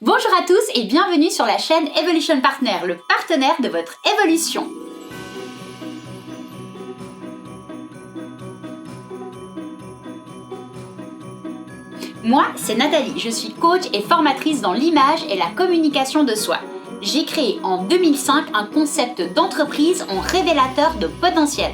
Bonjour à tous et bienvenue sur la chaîne Evolution Partner, le partenaire de votre évolution. Moi, c'est Nathalie, je suis coach et formatrice dans l'image et la communication de soi. J'ai créé en 2005 un concept d'entreprise en révélateur de potentiel,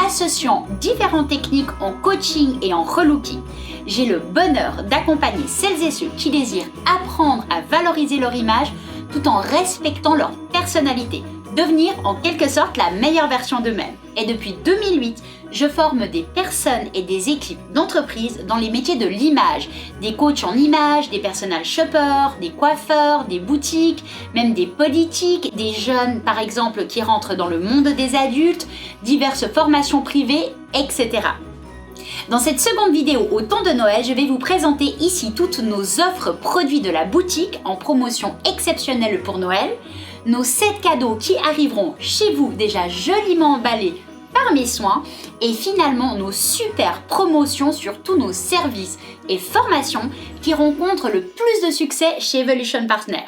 associant différentes techniques en coaching et en relooking. J'ai le bonheur d'accompagner celles et ceux qui désirent apprendre à valoriser leur image tout en respectant leur personnalité, devenir en quelque sorte la meilleure version d'eux-mêmes. Et depuis 2008, je forme des personnes et des équipes d'entreprise dans les métiers de l'image, des coachs en image, des personal shoppers, des coiffeurs, des boutiques, même des politiques, des jeunes par exemple qui rentrent dans le monde des adultes, diverses formations privées, etc. Dans cette seconde vidéo au temps de Noël, je vais vous présenter ici toutes nos offres produits de la boutique en promotion exceptionnelle pour Noël, nos 7 cadeaux qui arriveront chez vous déjà joliment emballés par mes soins et finalement nos super promotions sur tous nos services et formations qui rencontrent le plus de succès chez Evolution Partner.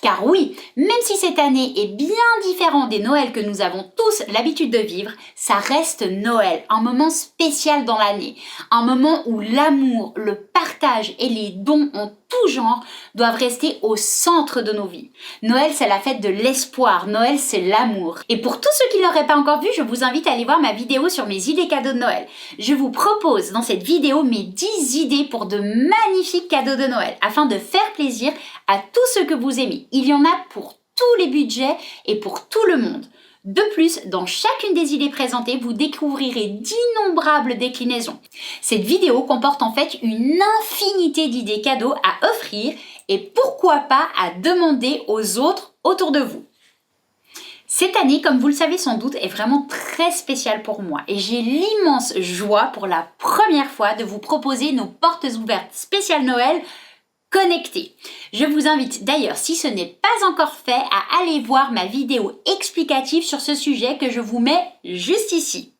Car oui, même si cette année est bien différente des Noëls que nous avons tous l'habitude de vivre, ça reste Noël, un moment spécial dans l'année, un moment où l'amour, le partage et les dons en tout genre doivent rester au centre de nos vies. Noël, c'est la fête de l'espoir, Noël, c'est l'amour. Et pour tous ceux qui ne l'auraient pas encore vu, je vous invite à aller voir ma vidéo sur mes idées cadeaux de Noël. Je vous propose dans cette vidéo mes 10 idées pour de magnifiques cadeaux de Noël, afin de faire plaisir à tous ceux que vous aimez. Il y en a pour tous les budgets et pour tout le monde. De plus, dans chacune des idées présentées, vous découvrirez d'innombrables déclinaisons. Cette vidéo comporte en fait une infinité d'idées cadeaux à offrir et pourquoi pas à demander aux autres autour de vous. Cette année, comme vous le savez sans doute, est vraiment très spéciale pour moi et j'ai l'immense joie pour la première fois de vous proposer nos portes ouvertes spéciales Noël connectés. Je vous invite d'ailleurs, si ce n'est pas encore fait, à aller voir ma vidéo explicative sur ce sujet que je vous mets juste ici.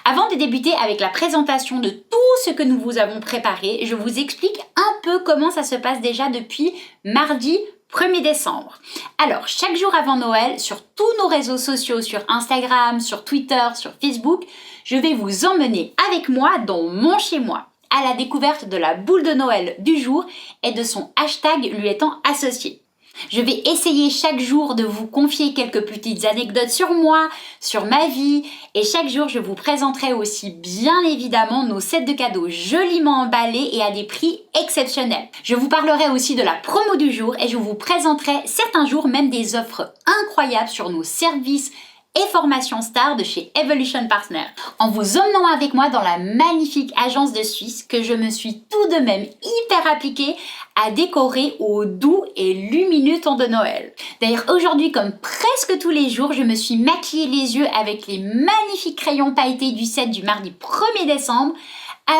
Avant de débuter avec la présentation de tout ce que nous vous avons préparé, je vous explique un peu comment ça se passe déjà depuis mardi 1er décembre. Alors, chaque jour avant Noël, sur tous nos réseaux sociaux, sur Instagram, sur Twitter, sur Facebook, je vais vous emmener avec moi dans mon chez-moi, à la découverte de la boule de Noël du jour et de son hashtag lui étant associé. Je vais essayer chaque jour de vous confier quelques petites anecdotes sur moi, sur ma vie, et chaque jour je vous présenterai aussi bien évidemment nos sets de cadeaux joliment emballés et à des prix exceptionnels. Je vous parlerai aussi de la promo du jour et je vous présenterai certains jours même des offres incroyables sur nos services et formation star de chez Evolution Partner, en vous emmenant avec moi dans la magnifique agence de Suisse que je me suis tout de même hyper appliquée à décorer au doux et lumineux temps de Noël. D'ailleurs aujourd'hui, comme presque tous les jours, je me suis maquillée les yeux avec les magnifiques crayons pailletés du set du mardi 1er décembre,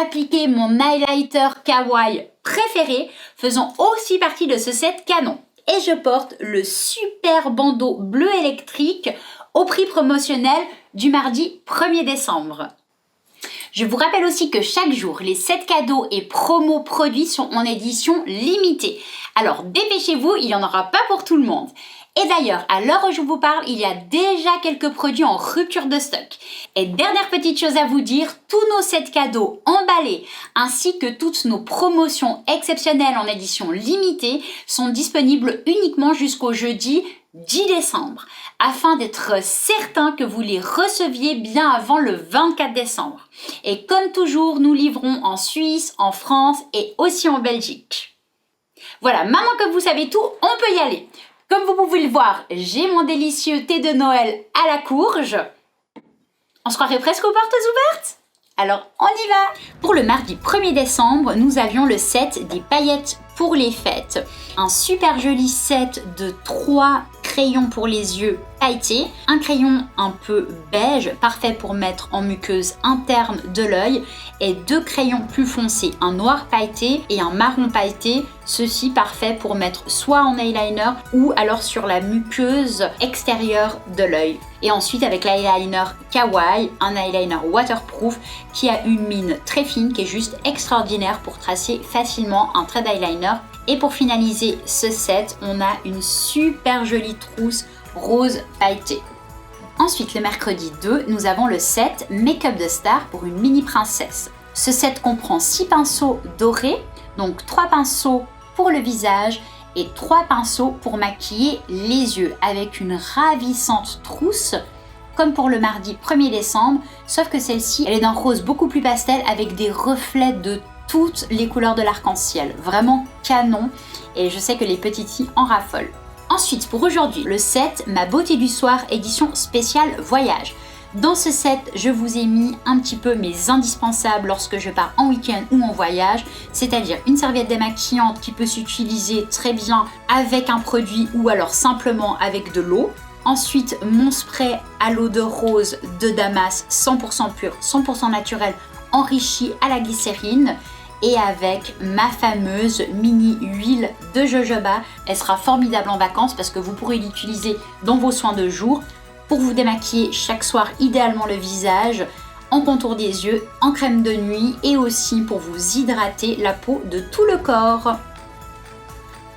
appliqué mon highlighter kawaii préféré, faisant aussi partie de ce set canon. Et je porte le super bandeau bleu électrique au prix promotionnel du mardi 1er décembre. Je vous rappelle aussi que chaque jour, les 7 cadeaux et promos produits sont en édition limitée. Alors dépêchez-vous, il n'y en aura pas pour tout le monde. Et d'ailleurs, à l'heure où je vous parle, il y a déjà quelques produits en rupture de stock. Et dernière petite chose à vous dire, tous nos 7 cadeaux emballés ainsi que toutes nos promotions exceptionnelles en édition limitée sont disponibles uniquement jusqu'au jeudi 10 décembre, afin d'être certain que vous les receviez bien avant le 24 décembre. Et comme toujours, nous livrons en Suisse, en France et aussi en Belgique. Voilà, maintenant que vous savez tout, on peut y aller. Comme vous pouvez le voir, j'ai mon délicieux thé de Noël à la courge. On se croirait presque aux portes ouvertes? Alors on y va! Pour le mardi 1er décembre, nous avions le set des paillettes pour les fêtes. Un super joli set de 3 crayons pour les yeux pailleté, un crayon un peu beige, parfait pour mettre en muqueuse interne de l'œil, et 2 crayons plus foncés, un noir pailleté et un marron pailleté, ceci parfait pour mettre soit en eyeliner ou alors sur la muqueuse extérieure de l'œil. Et ensuite avec l'eyeliner Kawaii, un eyeliner waterproof qui a une mine très fine qui est juste extraordinaire pour tracer facilement un trait d'eyeliner. Et pour finaliser ce set, on a une super jolie trousse rose pailletée. Ensuite, le mercredi 2, nous avons le set Make-up de Star pour une mini princesse. Ce set comprend 6 pinceaux dorés, donc 3 pinceaux pour le visage et 3 pinceaux pour maquiller les yeux avec une ravissante trousse comme pour le mardi 1er décembre, sauf que celle-ci, elle est d'un rose beaucoup plus pastel avec des reflets de toutes les couleurs de l'arc-en-ciel. Vraiment canon et je sais que les petites filles en raffolent. Ensuite, pour aujourd'hui, le set Ma beauté du soir édition spéciale voyage. Dans ce set, je vous ai mis un petit peu mes indispensables lorsque je pars en week-end ou en voyage, c'est-à-dire une serviette démaquillante qui peut s'utiliser très bien avec un produit ou alors simplement avec de l'eau. Ensuite, mon spray à l'eau de rose de Damas 100% pur, 100% naturel, enrichi à la glycérine. Et avec ma fameuse mini huile de jojoba. Elle sera formidable en vacances parce que vous pourrez l'utiliser dans vos soins de jour pour vous démaquiller chaque soir, idéalement le visage, en contour des yeux, en crème de nuit et aussi pour vous hydrater la peau de tout le corps.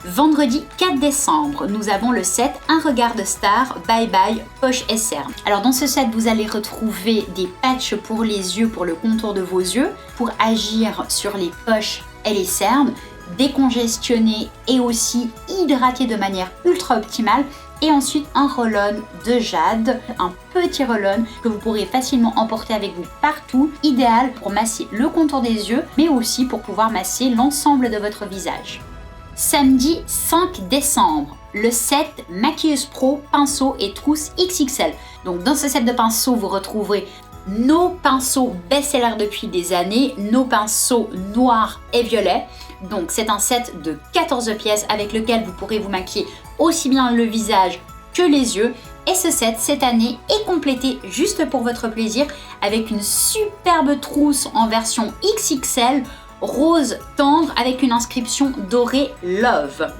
Vendredi 4 décembre, nous avons le set Un regard de star Bye Bye Poche et Cerne. Alors dans ce set, vous allez retrouver des patchs pour les yeux, pour le contour de vos yeux, pour agir sur les poches et les cernes, décongestionner et aussi hydrater de manière ultra optimale. Et ensuite un roll-on de jade, un petit roll-on que vous pourrez facilement emporter avec vous partout, idéal pour masser le contour des yeux, mais aussi pour pouvoir masser l'ensemble de votre visage. Samedi 5 décembre, le set Maquilleuse Pro, pinceau et trousse XXL. Donc dans ce set de pinceaux, vous retrouverez nos pinceaux best-sellers depuis des années, nos pinceaux noirs et violets. Donc c'est un set de 14 pièces avec lequel vous pourrez vous maquiller aussi bien le visage que les yeux. Et ce set, cette année, est complété juste pour votre plaisir avec une superbe trousse en version XXL, rose tendre avec une inscription dorée Love.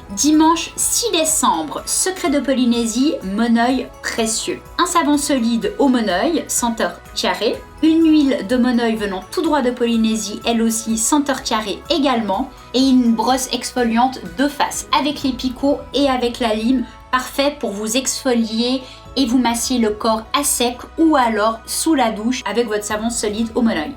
Dimanche 6 décembre, Secret de Polynésie, Moneuil précieux. Un savon solide au Moneuil, senteur tiaré. Une huile de Moneuil venant tout droit de Polynésie, elle aussi senteur tiaré également. Et une brosse exfoliante de face avec les picots et avec la lime, parfait pour vous exfolier et vous masser le corps à sec ou alors sous la douche avec votre savon solide au Moneuil.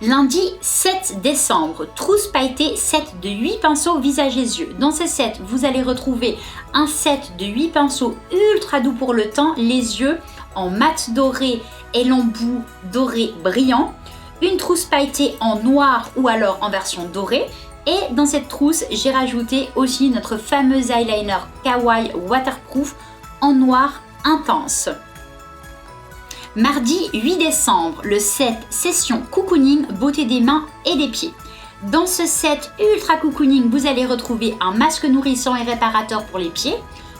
Lundi 7 décembre, trousse pailletée, set de 8 pinceaux visage et yeux. Dans ce set, vous allez retrouver un set de 8 pinceaux ultra doux pour le teint, les yeux en mat doré et l'embout doré brillant. Une trousse pailletée en noir ou alors en version dorée. Et dans cette trousse, j'ai rajouté aussi notre fameux eyeliner Kawaii Waterproof en noir intense. Mardi 8 décembre, le set Session Cocooning, beauté des mains et des pieds. Dans ce set ultra cocooning, vous allez retrouver un masque nourrissant et réparateur pour les pieds,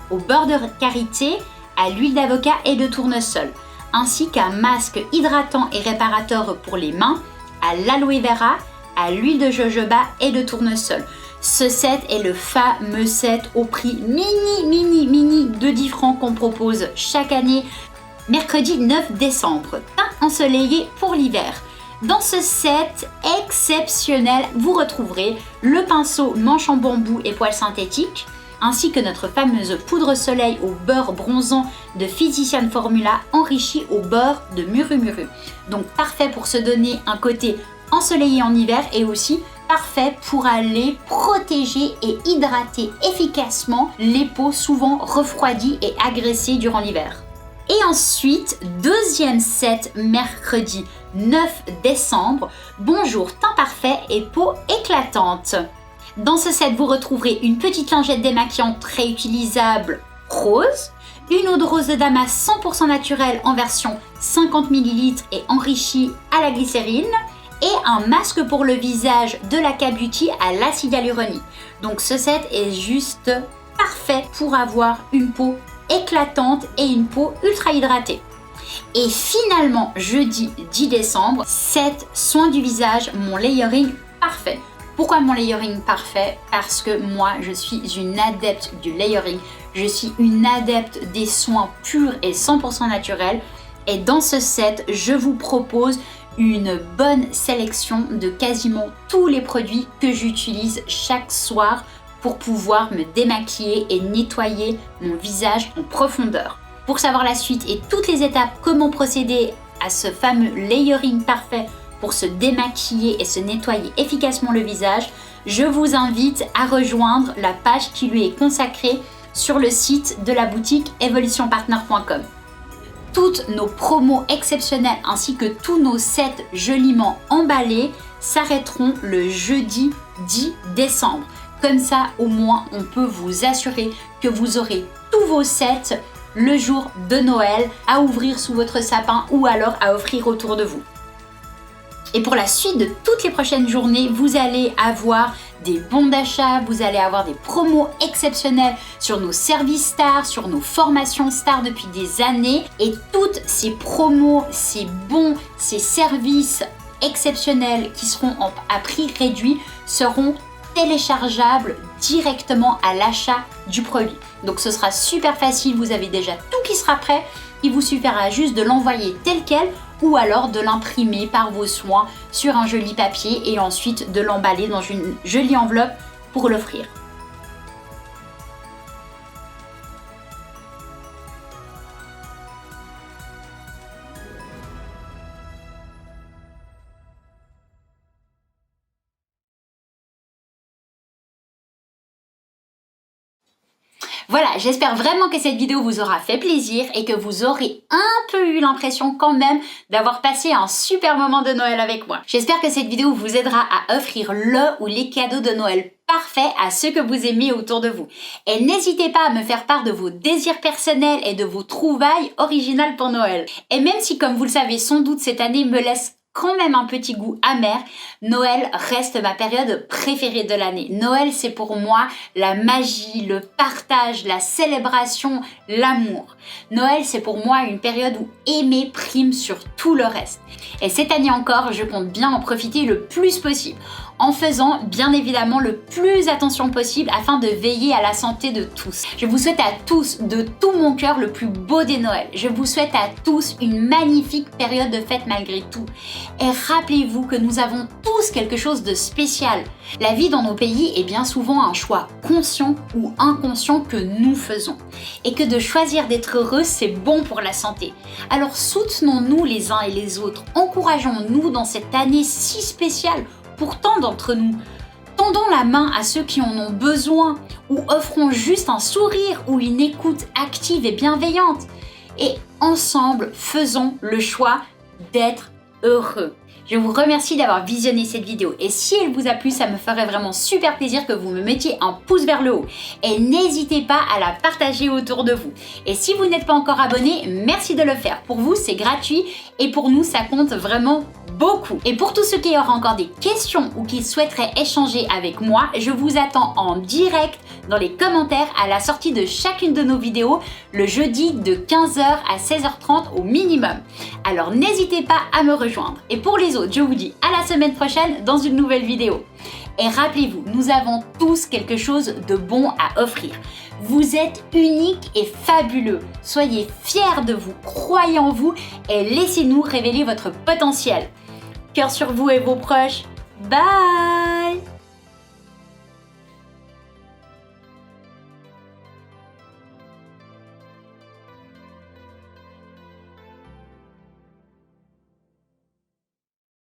au beurre de karité, à l'huile d'avocat et de tournesol, ainsi qu'un masque hydratant et réparateur pour les mains, à l'aloe vera, à l'huile de jojoba et de tournesol. Ce set est le fameux set au prix mini de 10 francs qu'on propose chaque année. Mercredi 9 décembre, teint ensoleillé pour l'hiver. Dans ce set exceptionnel, vous retrouverez le pinceau manche en bambou et poils synthétiques, ainsi que notre fameuse poudre soleil au beurre bronzant de Physician Formula enrichie au beurre de Muru Muru. Donc parfait pour se donner un côté ensoleillé en hiver et aussi parfait pour aller protéger et hydrater efficacement les peaux souvent refroidies et agressées durant l'hiver. Et ensuite, deuxième set mercredi 9 décembre, bonjour teint parfait et peau éclatante. Dans ce set, vous retrouverez une petite lingette démaquillante réutilisable rose, une eau de rose de Damas 100% naturelle en version 50 ml et enrichie à la glycérine, et un masque pour le visage de la K-Beauty à l'acide hyaluronique. Donc ce set est juste parfait pour avoir une peau éclatante et une peau ultra hydratée. Et finalement, jeudi 10 décembre, 7 soins du visage, mon layering parfait. Pourquoi mon layering parfait? Parce que moi, je suis une adepte du layering. Je suis une adepte des soins purs et 100% naturels. Et dans ce set, je vous propose une bonne sélection de quasiment tous les produits que j'utilise chaque soir pour pouvoir me démaquiller et nettoyer mon visage en profondeur. Pour savoir la suite et toutes les étapes, comment procéder à ce fameux layering parfait pour se démaquiller et se nettoyer efficacement le visage, je vous invite à rejoindre la page qui lui est consacrée sur le site de la boutique evolutionpartner.com. Toutes nos promos exceptionnelles ainsi que tous nos sets joliment emballés s'arrêteront le jeudi 10 décembre. Comme ça, au moins, on peut vous assurer que vous aurez tous vos sets le jour de Noël à ouvrir sous votre sapin ou alors à offrir autour de vous. Et pour la suite de toutes les prochaines journées, vous allez avoir des bons d'achat, vous allez avoir des promos exceptionnels sur nos services stars, sur nos formations stars depuis des années. Et toutes ces promos, ces bons, ces services exceptionnels qui seront à prix réduit seront téléchargeables directement à l'achat du produit. Donc ce sera super facile, vous avez déjà tout qui sera prêt. Il vous suffira juste de l'envoyer tel quel ou alors de l'imprimer par vos soins sur un joli papier et ensuite de l'emballer dans une jolie enveloppe pour l'offrir. Voilà, j'espère vraiment que cette vidéo vous aura fait plaisir et que vous aurez un peu eu l'impression quand même d'avoir passé un super moment de Noël avec moi. J'espère que cette vidéo vous aidera à offrir le ou les cadeaux de Noël parfaits à ceux que vous aimez autour de vous. Et n'hésitez pas à me faire part de vos désirs personnels et de vos trouvailles originales pour Noël. Et même si, comme vous le savez sans doute, cette année me laisse quand même un petit goût amer, Noël reste ma période préférée de l'année. Noël, c'est pour moi la magie, le partage, la célébration, l'amour. Noël, c'est pour moi une période où aimer prime sur tout le reste. Et cette année encore, je compte bien en profiter le plus possible, en faisant bien évidemment le plus attention possible afin de veiller à la santé de tous. Je vous souhaite à tous de tout mon cœur le plus beau des Noëls. Je vous souhaite à tous une magnifique période de fête malgré tout. Et rappelez-vous que nous avons tous quelque chose de spécial. La vie dans nos pays est bien souvent un choix conscient ou inconscient que nous faisons. Et que de choisir d'être heureux, c'est bon pour la santé. Alors soutenons-nous les uns et les autres. Encourageons-nous dans cette année si spéciale pour tant d'entre nous. Tendons la main à ceux qui en ont besoin ou offrons juste un sourire ou une écoute active et bienveillante. Et ensemble, faisons le choix d'être heureux. Je vous remercie d'avoir visionné cette vidéo et si elle vous a plu, ça me ferait vraiment super plaisir que vous me mettiez un pouce vers le haut et n'hésitez pas à la partager autour de vous. Et si vous n'êtes pas encore abonné, merci de le faire. Pour vous, c'est gratuit et pour nous, ça compte vraiment beaucoup. Et pour tous ceux qui auraient encore des questions ou qui souhaiteraient échanger avec moi, je vous attends en direct dans les commentaires à la sortie de chacune de nos vidéos le jeudi de 15h à 16h30 au minimum. Alors n'hésitez pas à me rejoindre. Et pour les autres, je vous dis à la semaine prochaine dans une nouvelle vidéo. Et rappelez-vous, nous avons tous quelque chose de bon à offrir. Vous êtes unique et fabuleux. Soyez fiers de vous, croyez en vous et laissez-nous révéler votre potentiel. Cœur sur vous et vos proches. Bye!